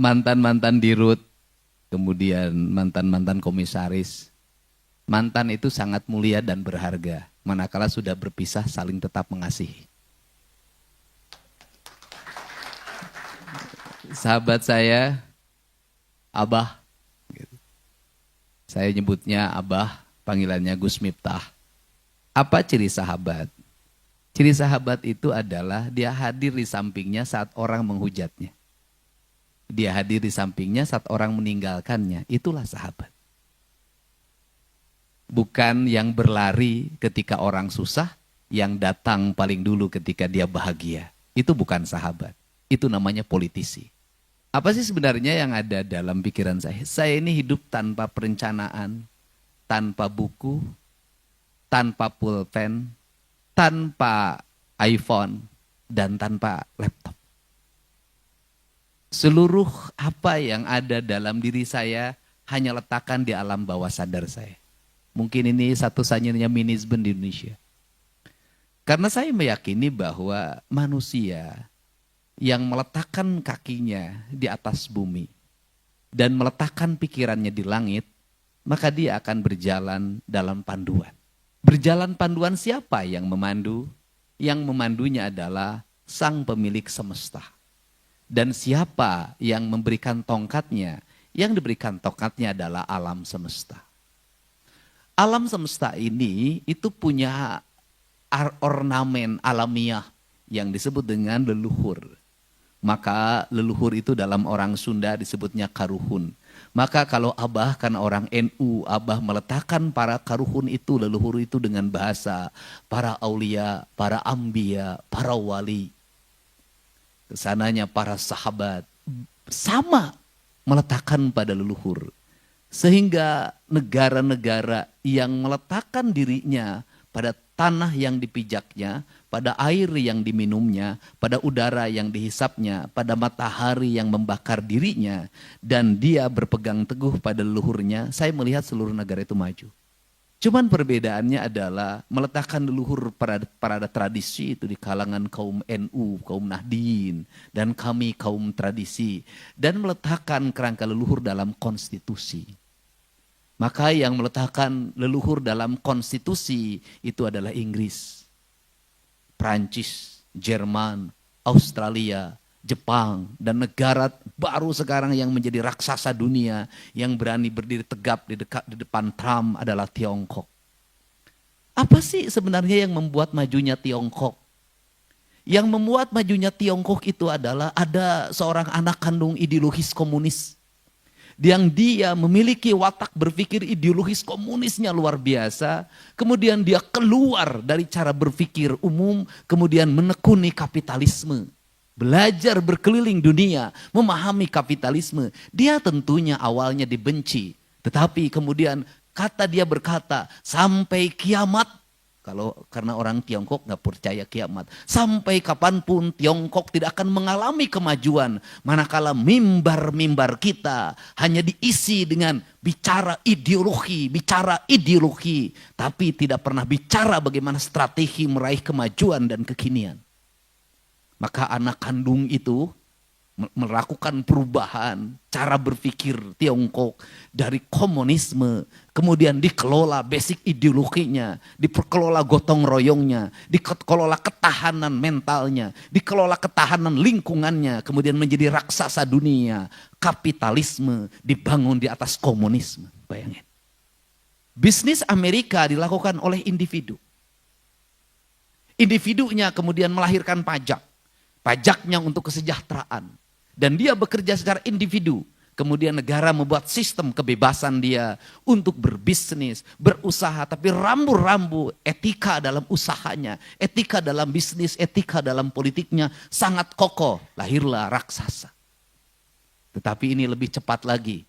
mantan-mantan dirut, kemudian mantan-mantan komisaris. Mantan itu sangat mulia dan berharga. Manakala sudah berpisah saling tetap mengasihi. Sahabat saya, Abah. Saya nyebutnya Abah, panggilannya Gus Miftah. Apa ciri sahabat? Ciri sahabat itu adalah dia hadir di sampingnya saat orang menghujatnya. Dia hadir di sampingnya saat orang meninggalkannya. Itulah sahabat. Bukan yang berlari ketika orang susah, yang datang paling dulu ketika dia bahagia. Itu bukan sahabat. Itu namanya politisi. Apa sih sebenarnya yang ada dalam pikiran saya? Saya ini hidup tanpa perencanaan, tanpa buku, tanpa pulpen, tanpa iPhone, dan tanpa laptop. Seluruh apa yang ada dalam diri saya hanya letakkan di alam bawah sadar saya. Mungkin ini satu-satunya minisben di Indonesia. Karena saya meyakini bahwa manusia yang meletakkan kakinya di atas bumi dan meletakkan pikirannya di langit, maka dia akan berjalan dalam panduan. Berjalan panduan siapa yang memandu? Yang memandunya adalah sang pemilik semesta. Dan siapa yang memberikan tongkatnya? Yang diberikan tongkatnya adalah alam semesta. Alam semesta ini itu punya ornamen alamiah yang disebut dengan leluhur. Maka leluhur itu dalam orang Sunda disebutnya karuhun. Maka kalau Abah kan orang NU, Abah meletakkan para karuhun itu, leluhur itu dengan bahasa para aulia, para ambia, para wali. Kesananya para sahabat sama meletakkan pada leluhur. Sehingga negara-negara yang meletakkan dirinya pada tanah yang dipijaknya, pada air yang diminumnya, pada udara yang dihisapnya, pada matahari yang membakar dirinya, dan dia berpegang teguh pada leluhurnya, saya melihat seluruh negara itu maju. Cuman perbedaannya adalah meletakkan leluhur pada tradisi itu di kalangan kaum NU, kaum Nahdien, dan kami kaum tradisi, dan meletakkan kerangka leluhur dalam konstitusi. Maka yang meletakkan leluhur dalam konstitusi itu adalah Inggris, Prancis, Jerman, Australia, Jepang, dan negara baru sekarang yang menjadi raksasa dunia yang berani berdiri tegap di depan Trump adalah Tiongkok. Apa sih sebenarnya yang membuat majunya Tiongkok? Yang membuat majunya Tiongkok itu adalah ada seorang anak kandung ideologis komunis. Yang dia memiliki watak berpikir ideologis komunisnya luar biasa. Kemudian dia keluar dari cara berpikir umum, kemudian menekuni kapitalisme. Belajar berkeliling dunia, memahami kapitalisme. Dia tentunya awalnya dibenci. Tetapi kemudian dia berkata, sampai kiamat. Karena orang Tiongkok nggak percaya kiamat. Sampai kapanpun Tiongkok tidak akan mengalami kemajuan. Manakala mimbar-mimbar kita hanya diisi dengan bicara ideologi. Tapi tidak pernah bicara bagaimana strategi meraih kemajuan dan kekinian. Maka anak kandung itu melakukan perubahan cara berpikir Tiongkok dari komunisme, kemudian dikelola basic ideologinya, dikelola gotong royongnya, dikelola ketahanan mentalnya, dikelola ketahanan lingkungannya, kemudian menjadi raksasa dunia. Kapitalisme dibangun di atas komunisme. Bayangin. Bisnis Amerika dilakukan oleh individu. Individunya kemudian melahirkan pajak. Pajaknya untuk kesejahteraan. Dan dia bekerja secara individu. Kemudian negara membuat sistem kebebasan dia untuk berbisnis, berusaha. Tapi rambu-rambu etika dalam usahanya, etika dalam bisnis, etika dalam politiknya sangat kokoh. Lahirlah raksasa. Tetapi ini lebih cepat lagi.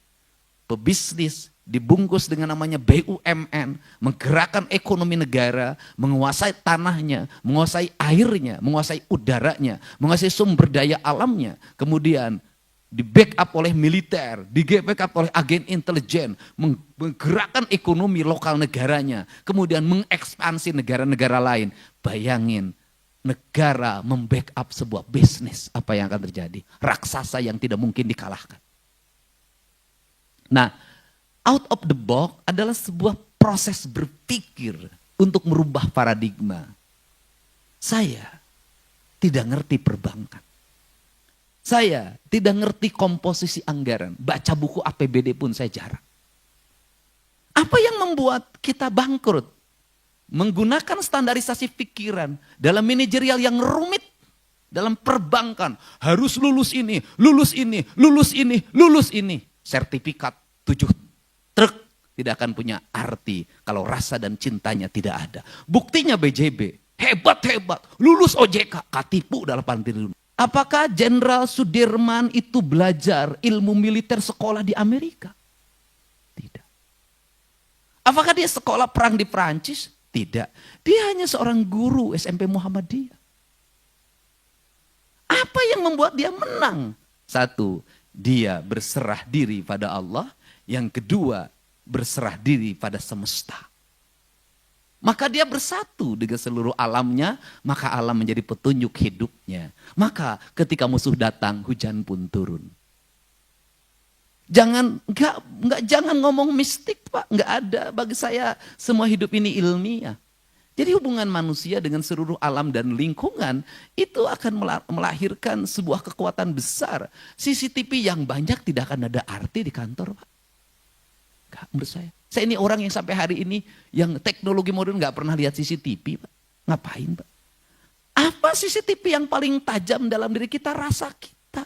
Pebisnis dibungkus dengan namanya BUMN, menggerakkan ekonomi negara, menguasai tanahnya, menguasai airnya, menguasai udaranya, menguasai sumber daya alamnya, kemudian di backup oleh militer, di backup oleh agen intelijen, menggerakkan ekonomi lokal negaranya, kemudian mengekspansi negara-negara lain. Bayangin, negara membackup sebuah bisnis, apa yang akan terjadi? Raksasa yang tidak mungkin dikalahkan. Nah, out of the box adalah sebuah proses berpikir untuk merubah paradigma. Saya tidak ngerti perbankan. Saya tidak ngerti komposisi anggaran. Baca buku APBD pun saya jarang. Apa yang membuat kita bangkrut? Menggunakan standarisasi pikiran dalam manajerial yang rumit. Dalam perbankan harus lulus ini, lulus ini, lulus ini, lulus ini. Sertifikat 7 truk tidak akan punya arti kalau rasa dan cintanya tidak ada. Buktinya BJB, hebat-hebat, lulus OJK, katipu dalam triliun. Apakah Jenderal Sudirman itu belajar ilmu militer sekolah di Amerika? Tidak. Apakah dia sekolah perang di Perancis? Tidak. Dia hanya seorang guru SMP Muhammadiyah. Apa yang membuat dia menang? Satu, dia berserah diri pada Allah. Yang kedua, berserah diri pada semesta. Maka dia bersatu dengan seluruh alamnya, maka alam menjadi petunjuk hidupnya. Maka ketika musuh datang, hujan pun turun. Jangan ngomong mistik, Pak. Enggak ada. Bagi saya semua hidup ini ilmiah. Jadi hubungan manusia dengan seluruh alam dan lingkungan itu akan melahirkan sebuah kekuatan besar. CCTV yang banyak tidak akan ada arti di kantor, Pak. Enggak, menurut saya. Saya ini orang yang sampai hari ini yang teknologi modern nggak pernah lihat CCTV, Pak. Ngapain, Pak? Apa CCTV yang paling tajam dalam diri kita? Rasa kita.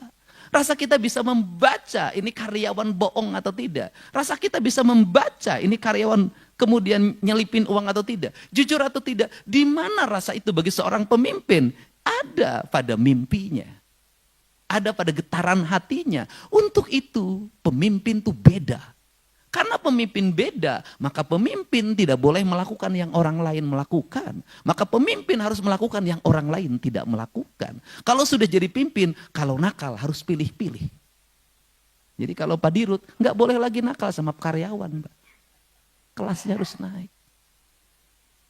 Rasa kita bisa membaca ini karyawan bohong atau tidak. Rasa kita bisa membaca ini karyawan kemudian nyelipin uang atau tidak. Jujur atau tidak. Di mana rasa itu bagi seorang pemimpin? Ada pada mimpinya. Ada pada getaran hatinya. Untuk itu pemimpin itu beda. Karena pemimpin beda, maka pemimpin tidak boleh melakukan yang orang lain melakukan. Maka pemimpin harus melakukan yang orang lain tidak melakukan. Kalau sudah jadi pimpin, kalau nakal harus pilih-pilih. Jadi kalau Pak Dirut, nggak boleh lagi nakal sama karyawan, Pak. Kelasnya harus naik.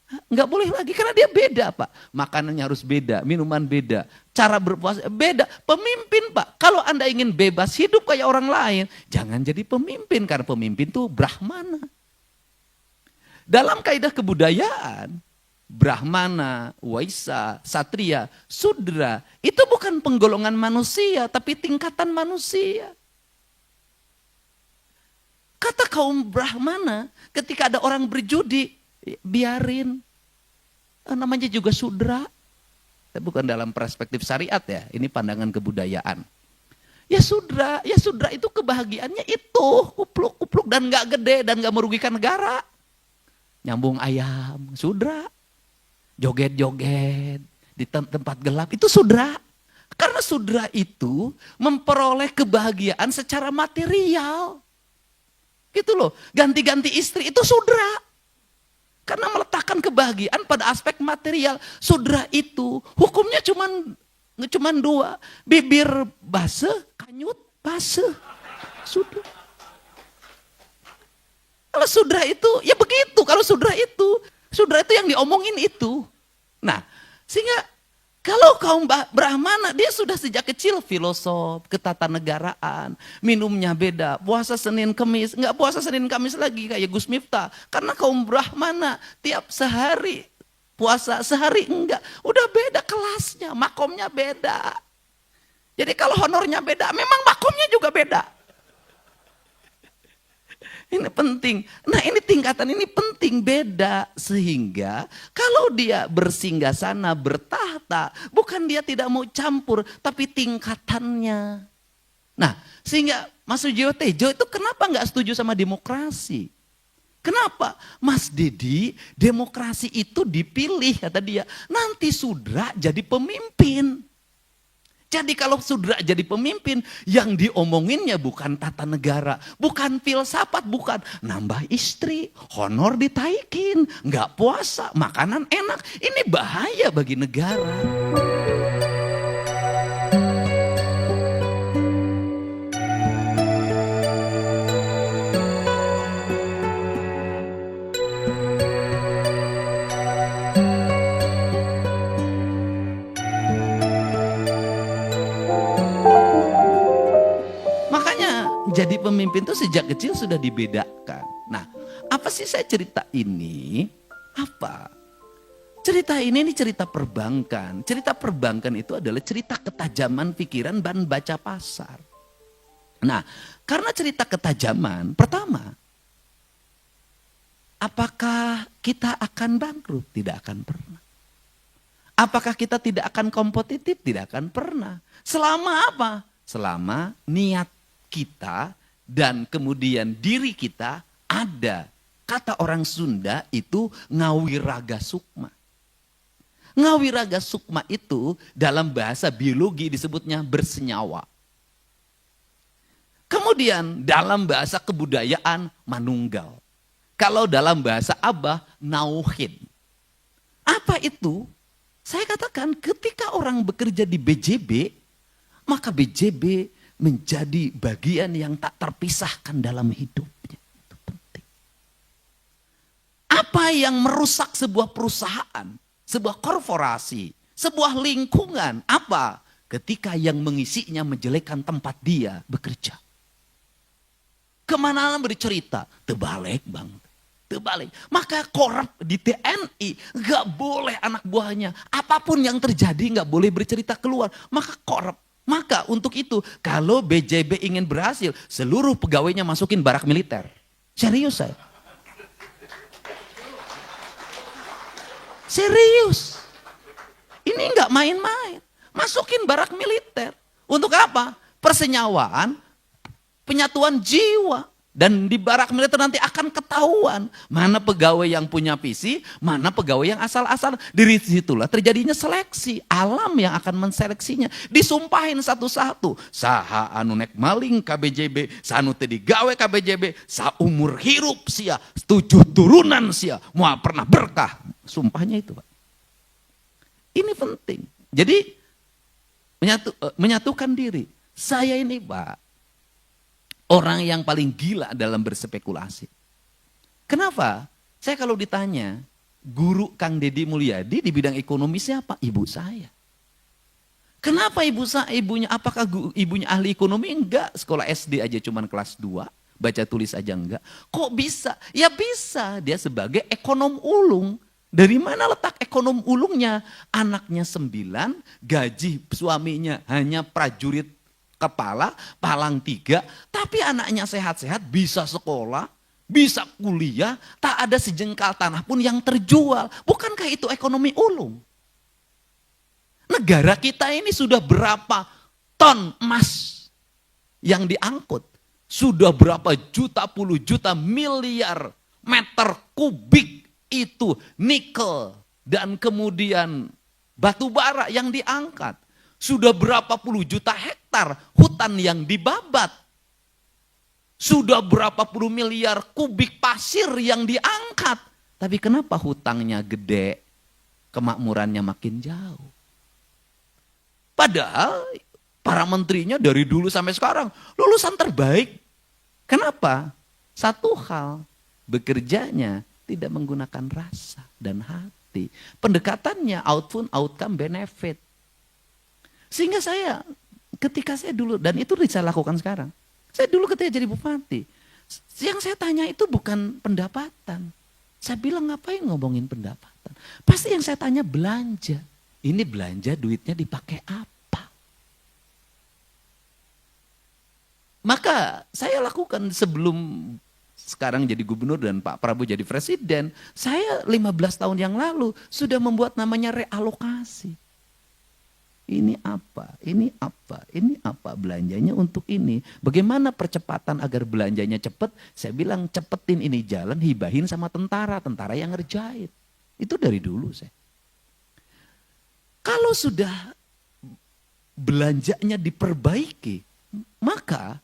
Nggak boleh lagi, karena dia beda, Pak. Makanannya harus beda, minuman beda, cara berpuasa beda. Pemimpin, Pak, kalau Anda ingin bebas hidup kayak orang lain, jangan jadi pemimpin, karena pemimpin itu Brahmana. Dalam kaidah kebudayaan, Brahmana, Waisa, Satria, Sudra, itu bukan penggolongan manusia, tapi tingkatan manusia. Kata kaum Brahmana, ketika ada orang berjudi, biarin. Namanya juga sudra. Bukan dalam perspektif syariat ya, ini pandangan kebudayaan. Ya sudra itu kebahagiaannya itu, kupluk-kupluk dan gak gede dan gak merugikan negara. Nyambung ayam, sudra. Joget-joget di tempat gelap, itu sudra. Karena sudra itu memperoleh kebahagiaan secara material. Gitu loh, ganti-ganti istri itu sudra. Karena meletakkan kebahagiaan pada aspek material. Sudra itu hukumnya cuman 2. Bibir basah, kanyut basah. Sudra. Kalau sudra itu, ya begitu. Kalau sudra itu yang diomongin itu. Nah, sehingga kalau kaum Brahmana, dia sudah sejak kecil filosof, ketatanegaraan, minumnya beda, puasa Senin Kemis, enggak puasa Senin Kamis lagi kayak Gus Miftah. Karena kaum Brahmana tiap sehari puasa, sehari enggak. Udah beda kelasnya, makomnya beda. Jadi kalau honornya beda, memang makomnya juga beda. Ini penting. Nah ini tingkatan ini penting, beda. Sehingga kalau dia bersinggah sana, bertahta, bukan dia tidak mau campur, tapi tingkatannya. Nah sehingga Mas Sujiwo Tejo itu kenapa nggak setuju sama demokrasi? Kenapa? Mas Dedi, demokrasi itu dipilih, kata dia. Nanti sudra jadi pemimpin. Jadi kalau sudra jadi pemimpin, yang diomonginnya bukan tata negara, bukan filsafat, bukan nambah istri, honor ditaikin, nggak puasa, makanan enak. Ini bahaya bagi negara. jadi pemimpin itu sejak kecil sudah dibedakan. Nah, apa sih saya cerita ini? Apa? Cerita ini cerita perbankan. Cerita perbankan itu adalah cerita ketajaman pikiran dan baca pasar. Nah, karena cerita ketajaman, pertama, apakah kita akan bangkrut? Tidak akan pernah. Apakah kita tidak akan kompetitif? Tidak akan pernah. Selama apa? Selama niat kita dan kemudian diri kita ada. Kata orang Sunda itu ngawiraga sukma. Ngawiraga sukma itu dalam bahasa biologi disebutnya bersenyawa. Kemudian dalam bahasa kebudayaan manunggal. Kalau dalam bahasa Abah nauhin. Apa itu? Saya katakan ketika orang bekerja di BJB, maka BJB menjadi bagian yang tak terpisahkan dalam hidupnya. Itu penting. Apa yang merusak sebuah perusahaan? Sebuah korporasi, sebuah lingkungan, apa? Ketika yang mengisinya menjelekkan tempat dia bekerja. Kemana bercerita? Terbalik bang, terbalik. Maka korup di TNI, gak boleh anak buahnya. Apapun yang terjadi gak boleh bercerita keluar. Maka korup. Maka untuk itu, kalau BJB ingin berhasil, seluruh pegawainya masukin barak militer. Serius saya. Serius. Ini enggak main-main. Masukin barak militer. Untuk apa? Persenyawaan, penyatuan jiwa. Dan di barak militer nanti akan ketahuan. Mana pegawai yang punya visi, mana pegawai yang asal-asal. Dari situlah terjadinya seleksi. Alam yang akan menseleksinya. Disumpahin satu-satu. Saha anu nek maling KBJB, sanu tadi gawe KBJB, saumur hirup sia, 7 turunan sia, mau pernah berkah. Sumpahnya itu Pak. Ini penting. Jadi menyatukan diri. Saya ini Pak, orang yang paling gila dalam berspekulasi. Kenapa? Saya kalau ditanya, guru Kang Deddy Mulyadi di bidang ekonomi siapa? Ibu saya. Kenapa ibunya? Apakah ibunya ahli ekonomi? Enggak, sekolah SD aja cuman kelas 2, baca tulis aja enggak. Kok bisa? Ya bisa, dia sebagai ekonom ulung. Dari mana letak ekonom ulungnya? Anaknya 9, gaji suaminya hanya prajurit kepala, palang 3, tapi anaknya sehat-sehat, bisa sekolah, bisa kuliah, tak ada sejengkal tanah pun yang terjual. Bukankah itu ekonomi ulung? Negara kita ini sudah berapa ton emas yang diangkut? Sudah berapa juta, puluh juta, miliar meter kubik itu nikel dan kemudian batu bara yang diangkat. Sudah berapa puluh juta hektar hutan yang dibabat. Sudah berapa puluh miliar kubik pasir yang diangkat. Tapi kenapa hutangnya gede, kemakmurannya makin jauh? Padahal para menterinya dari dulu sampai sekarang lulusan terbaik. Kenapa? Satu hal, bekerjanya tidak menggunakan rasa dan hati. Pendekatannya outcome benefit. Sehingga saya ketika saya dulu, dan itu saya lakukan sekarang. Saya dulu ketika jadi bupati, yang saya tanya itu bukan pendapatan. Saya bilang ngapain ngomongin pendapatan. Pasti yang saya tanya belanja. Ini belanja duitnya dipakai apa? Maka saya lakukan sebelum sekarang jadi gubernur dan Pak Prabowo jadi presiden, saya 15 tahun yang lalu sudah membuat namanya realokasi. Ini apa, ini apa, ini apa, belanjanya untuk ini. Bagaimana percepatan agar belanjanya cepat? Saya bilang cepetin ini jalan, hibahin sama tentara yang ngerjain. Itu dari dulu saya. Kalau sudah belanjanya diperbaiki, maka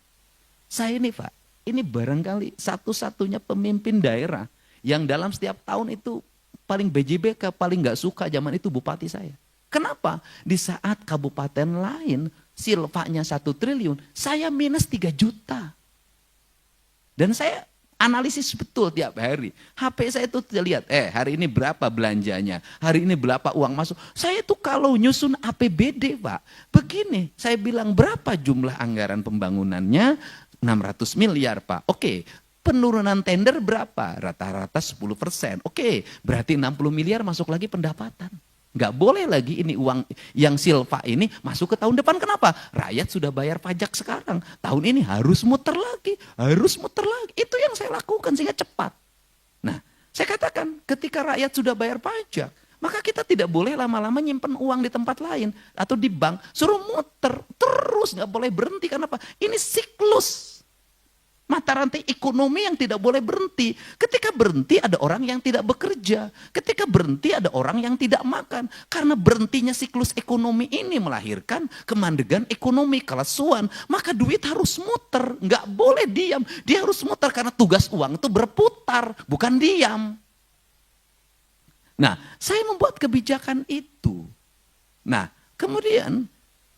saya ini Pak, ini barangkali satu-satunya pemimpin daerah yang dalam setiap tahun itu paling BJBK, paling gak suka zaman itu bupati saya. Kenapa? Di saat kabupaten lain silvanya 1 triliun, saya minus 3 juta. Dan saya analisis betul tiap hari. HP saya itu lihat, hari ini berapa belanjanya, hari ini berapa uang masuk. Saya tuh kalau nyusun APBD Pak, begini, saya bilang berapa jumlah anggaran pembangunannya, 600 miliar Pak. Oke, penurunan tender berapa? Rata-rata 10%. Oke, berarti 60 miliar masuk lagi pendapatan. Nggak boleh lagi ini uang yang silva ini masuk ke tahun depan. Kenapa? Rakyat sudah bayar pajak sekarang. Tahun ini harus muter lagi, harus muter lagi. Itu yang saya lakukan sehingga cepat. Nah, saya katakan ketika rakyat sudah bayar pajak, maka kita tidak boleh lama-lama nyimpen uang di tempat lain atau di bank, suruh muter terus, nggak boleh berhenti. Karena apa? Ini siklus mata rantai ekonomi yang tidak boleh berhenti. Ketika berhenti ada orang yang tidak bekerja, ketika berhenti ada orang yang tidak makan. Karena berhentinya siklus ekonomi ini melahirkan kemandegan ekonomi, kelesuan, maka duit harus muter, nggak boleh diam. Dia harus muter karena tugas uang itu berputar, bukan diam. Nah, saya membuat kebijakan itu. Nah, kemudian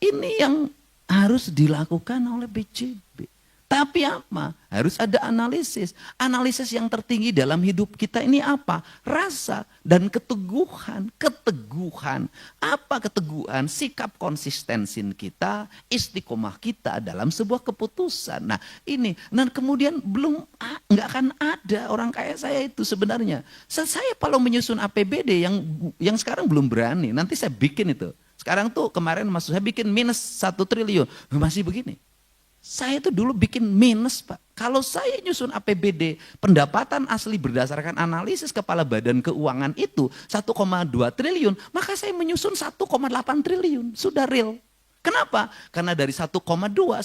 ini yang harus dilakukan oleh BJB. Tapi apa? Harus ada analisis. Analisis yang tertinggi dalam hidup kita ini apa? Rasa dan keteguhan. Keteguhan. Apa keteguhan? Sikap konsistensi kita, istiqomah kita dalam sebuah keputusan. Nah ini, dan kemudian nggak akan ada orang kayak saya itu sebenarnya. Saya kalau menyusun APBD yang sekarang belum berani, nanti saya bikin itu. Sekarang tuh kemarin maksud saya bikin minus 1 triliun, masih begini. Saya itu dulu bikin minus Pak. Kalau saya nyusun APBD, pendapatan asli berdasarkan analisis Kepala Badan Keuangan itu 1,2 triliun, maka saya menyusun 1,8 triliun, sudah real. Kenapa? Karena dari 1,2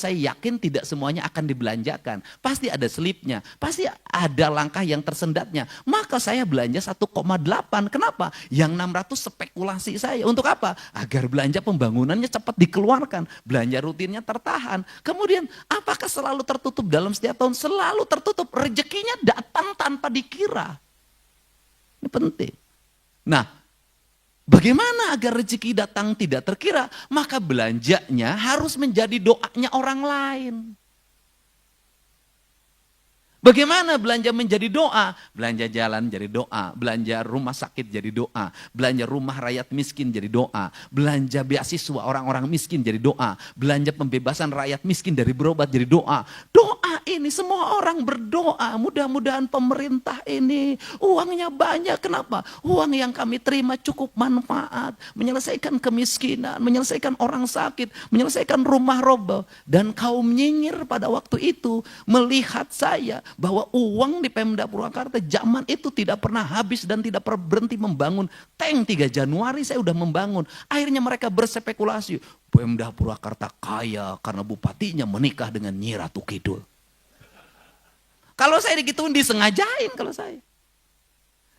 saya yakin tidak semuanya akan dibelanjakan. Pasti ada selipnya, pasti ada langkah yang tersendatnya. Maka saya belanja 1,8. Kenapa? Yang 600 spekulasi saya. Untuk apa? Agar belanja pembangunannya cepat dikeluarkan. Belanja rutinnya tertahan. Kemudian apakah selalu tertutup dalam setiap tahun? Selalu tertutup. Rezekinya datang tanpa dikira. Ini penting. Nah, bagaimana agar rezeki datang tidak terkira? Maka belanjanya harus menjadi doanya orang lain. Bagaimana belanja menjadi doa? Belanja jalan jadi doa, belanja rumah sakit jadi doa, belanja rumah rakyat miskin jadi doa, belanja beasiswa orang-orang miskin jadi doa, belanja pembebasan rakyat miskin dari berobat jadi doa. Doa ini semua orang berdoa, mudah-mudahan pemerintah ini uangnya banyak. Kenapa? Uang yang kami terima cukup manfaat, menyelesaikan kemiskinan, menyelesaikan orang sakit, menyelesaikan rumah roboh. Dan kaum nyinyir pada waktu itu melihat saya bahwa uang di Pemda Purwakarta zaman itu tidak pernah habis dan tidak pernah berhenti membangun. Tank 3 Januari saya udah membangun. Akhirnya mereka berspekulasi, Pemda Purwakarta kaya karena bupatinya menikah dengan Nyi Ratu Kidul. Kalau saya digituin disengajain kalau saya.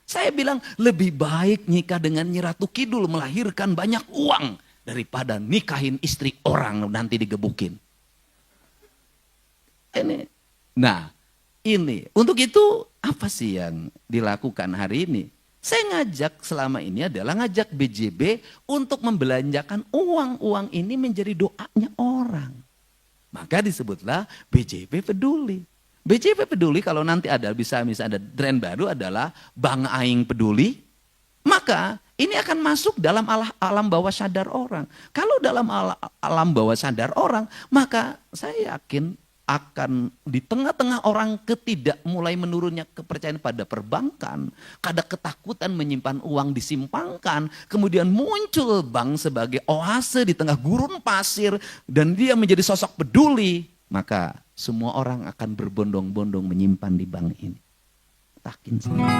Saya bilang lebih baik nikah dengan Nyi Ratu Kidul melahirkan banyak uang daripada nikahin istri orang nanti digebukin. Ini, untuk itu apa sih yang dilakukan hari ini? Saya ngajak selama ini adalah ngajak BJB untuk membelanjakan uang-uang ini menjadi doanya orang. Maka disebutlah BJB peduli. BJB peduli kalau nanti ada misalnya ada tren baru adalah Bank Aing peduli, maka ini akan masuk dalam alam bawah sadar orang. Kalau dalam alam bawah sadar orang, maka saya yakin akan di tengah-tengah orang mulai menurunnya kepercayaan pada perbankan, ada ketakutan menyimpan uang disimpangkan, kemudian muncul bank sebagai oase di tengah gurun pasir dan dia menjadi sosok peduli, maka semua orang akan berbondong-bondong menyimpan di bank ini. Takin sendiri.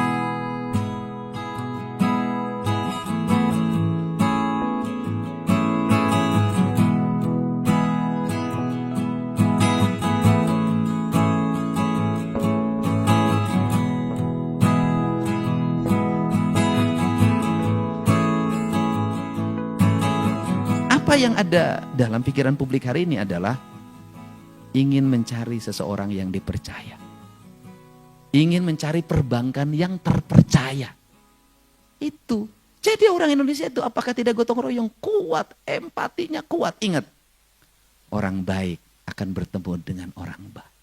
Apa yang ada dalam pikiran publik hari ini adalah ingin mencari seseorang yang dipercaya. Ingin mencari perbankan yang terpercaya. Itu. Jadi orang Indonesia itu apakah tidak gotong royong? Kuat, empatinya kuat. Ingat, orang baik akan bertemu dengan orang baik.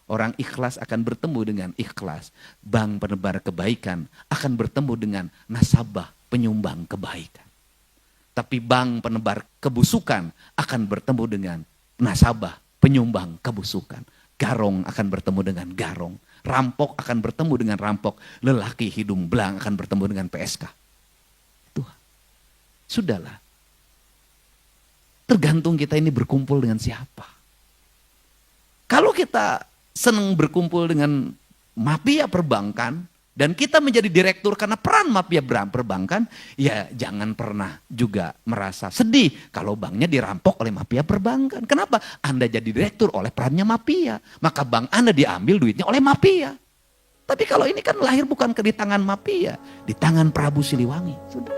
Orang ikhlas akan bertemu dengan ikhlas. Bank penebar kebaikan akan bertemu dengan nasabah penyumbang kebaikan. Tapi bank penebar kebusukan akan bertemu dengan nasabah penyumbang kebusukan. Garong akan bertemu dengan garong. Rampok akan bertemu dengan rampok. Lelaki hidung belang akan bertemu dengan PSK. Tuhan. Sudahlah. Tergantung kita ini berkumpul dengan siapa. Kalau kita senang berkumpul dengan mafia perbankan, dan kita menjadi direktur karena peran mafia perbankan, ya jangan pernah juga merasa sedih kalau banknya dirampok oleh mafia perbankan. Kenapa? Anda jadi direktur oleh perannya mafia, maka bank Anda diambil duitnya oleh mafia. Tapi kalau ini kan lahir bukan di tangan mafia, di tangan Prabu Siliwangi. Sudah.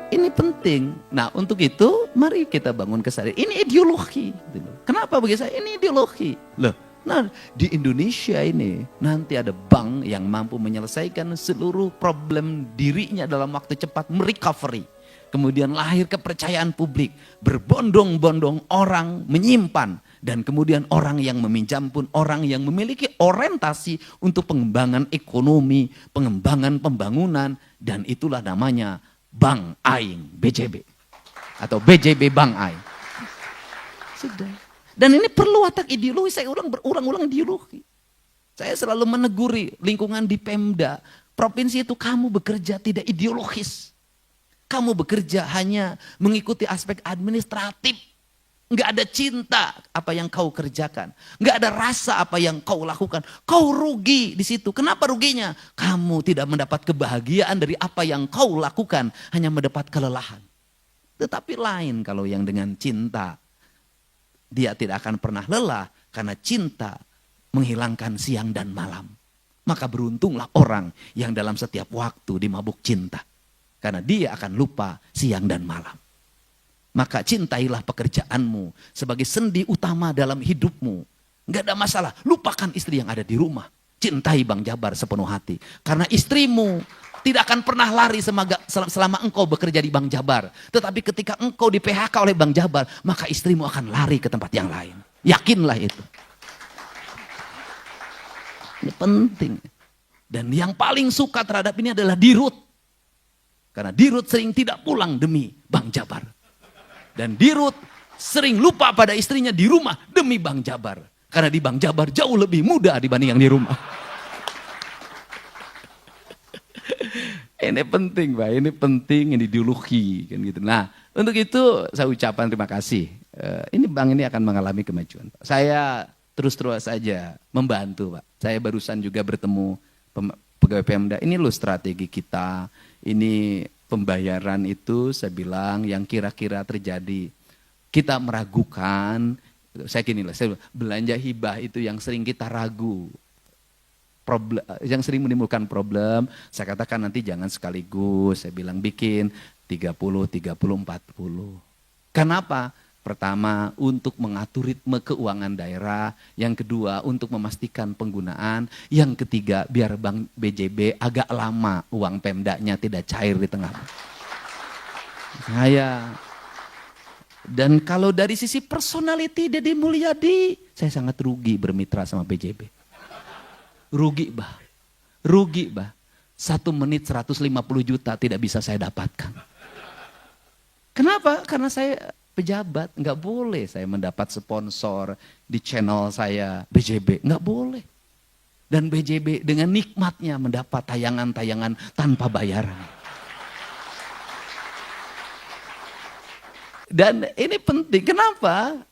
Ini penting. Nah, untuk itu mari kita bangun kesadaran. Ini ideologi. Kenapa bagi saya? Ini ideologi. Loh, nah di Indonesia ini nanti ada bank yang mampu menyelesaikan seluruh problem dirinya dalam waktu cepat, merecovery. Kemudian lahir kepercayaan publik. Berbondong-bondong orang menyimpan. Dan kemudian orang yang meminjam pun orang yang memiliki orientasi untuk pengembangan ekonomi, pengembangan pembangunan. Dan itulah namanya Bank Aing, BJB. Atau BJB Bank Aing. Sudah. Dan ini perlu watak ideologi, saya berulang-ulang ideologi. Saya selalu meneguri lingkungan di Pemda. Provinsi itu kamu bekerja tidak ideologis. Kamu bekerja hanya mengikuti aspek administratif. Enggak ada cinta apa yang kau kerjakan. Enggak ada rasa apa yang kau lakukan. Kau rugi di situ. Kenapa ruginya? Kamu tidak mendapat kebahagiaan dari apa yang kau lakukan. Hanya mendapat kelelahan. Tetapi lain kalau yang dengan cinta. Dia tidak akan pernah lelah. Karena cinta menghilangkan siang dan malam. Maka beruntunglah orang yang dalam setiap waktu dimabuk cinta. Karena dia akan lupa siang dan malam. Maka cintailah pekerjaanmu sebagai sendi utama dalam hidupmu. Enggak ada masalah, lupakan istri yang ada di rumah. Cintai Bang Jabar sepenuh hati. Karena istrimu tidak akan pernah lari selama engkau bekerja di Bang Jabar. Tetapi ketika engkau di PHK oleh Bang Jabar, maka istrimu akan lari ke tempat yang lain. Yakinlah itu. Ini penting. Dan yang paling suka terhadap ini adalah Dirut. Karena Dirut sering tidak pulang demi Bang Jabar. Dan Dirut sering lupa pada istrinya di rumah demi Bang Jabar. Karena di Bang Jabar jauh lebih muda dibanding yang di rumah. Ini penting Pak, ini penting, ini ideologi. Kan gitu. Nah untuk itu saya ucapkan terima kasih. Ini bank ini akan mengalami kemajuan Pak. Saya terus-terus saja membantu Pak. Saya barusan juga bertemu pegawai Pemda. Ini loh strategi kita, ini pembayaran itu saya bilang yang kira-kira terjadi. Kita meragukan, saya gini lah, belanja hibah itu yang sering kita ragu. Yang sering menimbulkan problem, saya katakan nanti jangan sekaligus, saya bilang bikin 30, 30, 40. Kenapa? Pertama, untuk mengatur ritme keuangan daerah. Yang kedua, untuk memastikan penggunaan. Yang ketiga, biar Bank BJB agak lama uang Pemdanya tidak cair di tengah. Dan kalau dari sisi personality Deddy Mulyadi, saya sangat rugi bermitra sama BJB. Rugi bah. 1 menit 150 juta tidak bisa saya dapatkan. Kenapa? Karena saya pejabat, nggak boleh saya mendapat sponsor di channel saya BJB, nggak boleh. Dan BJB dengan nikmatnya mendapat tayangan-tayangan tanpa bayaran. Dan ini penting, kenapa?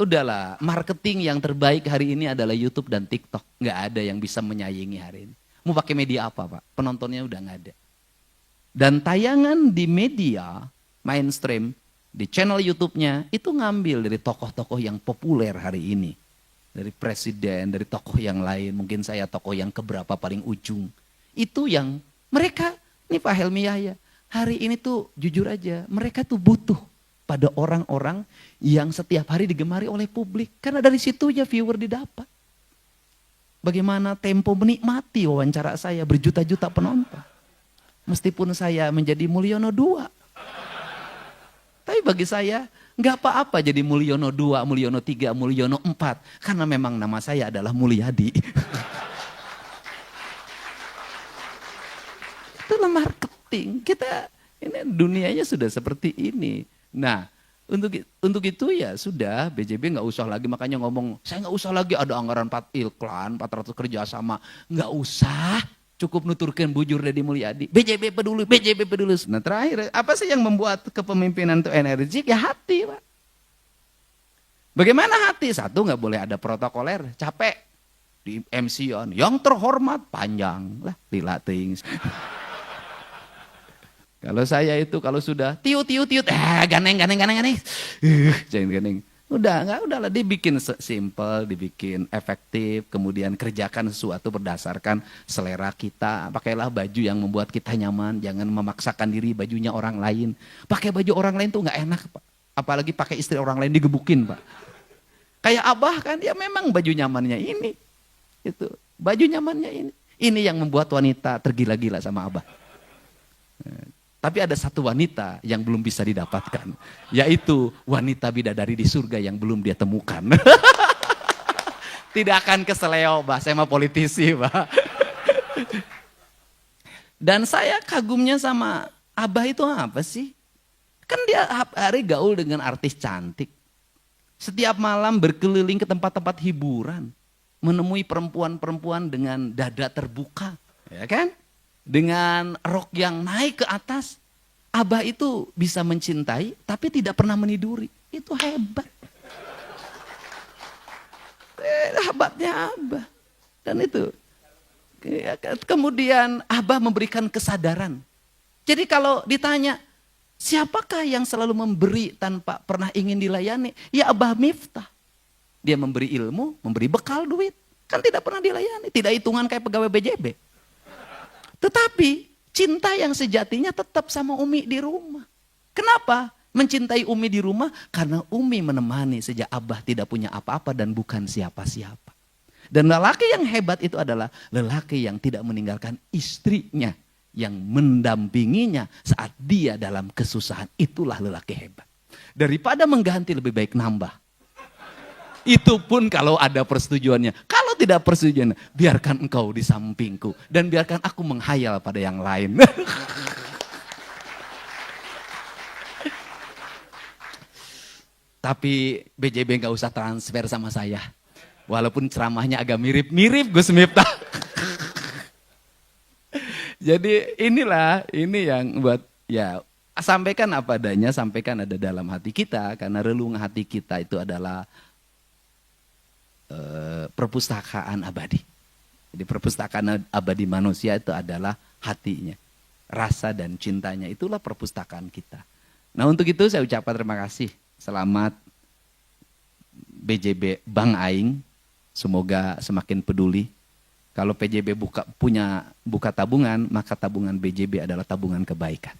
Udahlah, marketing yang terbaik hari ini adalah YouTube dan TikTok. Nggak ada yang bisa menyaingi hari ini. Mau pakai media apa Pak? Penontonnya udah nggak ada. Dan tayangan di media mainstream, di channel YouTube-nya itu ngambil dari tokoh-tokoh yang populer hari ini. Dari presiden, dari tokoh yang lain. Mungkin saya tokoh yang keberapa paling ujung. Itu yang mereka, ini Pak Helmi Yahya. Hari ini tuh jujur aja, mereka tuh butuh pada orang-orang yang setiap hari digemari oleh publik. Karena dari situ ya viewer didapat. Bagaimana Tempo menikmati wawancara saya berjuta-juta penonton. Meskipun saya menjadi Mulyono II. Tapi bagi saya Nggak apa-apa jadi Mulyono 2, Mulyono 3, Mulyono 4. Karena memang nama saya adalah Mulyadi. Itulah marketing. Kita ini dunianya sudah seperti ini. Nah, untuk itu ya sudah BJB nggak usah lagi makanya ngomong saya nggak usah lagi ada anggaran 4 iklan 400 kerjasama nggak usah cukup nuturkan bujur Deddy Mulyadi BJB peduli BJB peduli. Nah terakhir apa sih yang membuat kepemimpinan itu energik ya hati Pak. Bagaimana hati? Satu nggak boleh ada protokoler capek di MC-on yang terhormat panjang lah dilatih. Kalau saya itu kalau sudah tiut ganeng jangan ganeng. Udahlah dibikin simple, dibikin efektif, kemudian kerjakan sesuatu berdasarkan selera kita. Pakailah baju yang membuat kita nyaman, jangan memaksakan diri bajunya orang lain. Pakai baju orang lain tuh nggak enak, Pak. Apalagi pakai istri orang lain digebukin, Pak. Kayak Abah kan ya memang baju nyamannya ini. Itu. Baju nyamannya ini. Ini yang membuat wanita tergila-gila sama Abah. Tapi ada satu wanita yang belum bisa didapatkan. Yaitu wanita bidadari di surga yang belum dia temukan. Tidak akan keseleo, Pak. Saya mah politisi, Pak. Dan saya kagumnya sama Abah itu apa sih? Kan dia hari gaul dengan artis cantik. Setiap malam berkeliling ke tempat-tempat hiburan. Menemui perempuan-perempuan dengan dada terbuka. Ya kan? Dengan rok yang naik ke atas, Abah itu bisa mencintai tapi tidak pernah meniduri. Itu hebat. Hebatnya Abah. Dan itu. Kemudian Abah memberikan kesadaran. Jadi kalau ditanya, siapakah yang selalu memberi tanpa pernah ingin dilayani? Ya Abah Miftah. Dia memberi ilmu, memberi bekal duit. Kan tidak pernah dilayani. Tidak hitungan kayak pegawai BJB. Tetapi cinta yang sejatinya tetap sama Umi di rumah. Kenapa? Mencintai Umi di rumah karena Umi menemani sejak Abah tidak punya apa-apa dan bukan siapa-siapa. Dan lelaki yang hebat itu adalah lelaki yang tidak meninggalkan istrinya, yang mendampinginya saat dia dalam kesusahan. Itulah lelaki hebat. Daripada mengganti lebih baik nambah. Itu pun kalau ada persetujuannya. Kalau tidak persetujuan, biarkan engkau di sampingku. Dan biarkan aku menghayal pada yang lain. Tapi BJB gak usah transfer sama saya. Walaupun ceramahnya agak mirip-mirip Gus Miftah. Jadi ini yang buat ya sampaikan apa adanya, sampaikan ada dalam hati kita. Karena relung hati kita itu adalah perpustakaan abadi. Jadi perpustakaan abadi manusia itu adalah hatinya. Rasa dan cintanya itulah perpustakaan kita. Nah untuk itu saya ucapkan terima kasih. Selamat BJB Bang Aing. Semoga semakin peduli. Kalau PJB buka tabungan, maka tabungan BJB adalah tabungan kebaikan.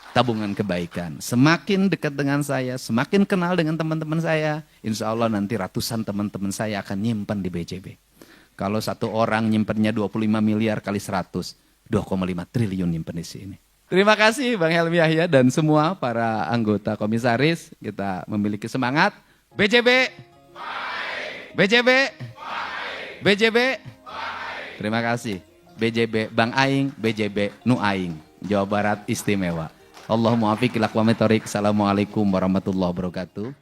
Tabungan kebaikan. Semakin dekat dengan saya, semakin kenal dengan teman-teman saya, insya Allah nanti ratusan teman-teman saya akan nyimpan di BJB. Kalau satu orang nyimpannya 25 miliar kali 100, 2,5 triliun nyimpan di sini. Terima kasih Bang Helmi Yahya dan semua para anggota komisaris. Kita memiliki semangat. BJB, BJB, BJB. Terima kasih. BJB Bang Aing, BJB Nu Aing. Jawa Barat istimewa. Allahumma afiq ila aqwamit thoriq. Assalamualaikum warahmatullahi wabarakatuh.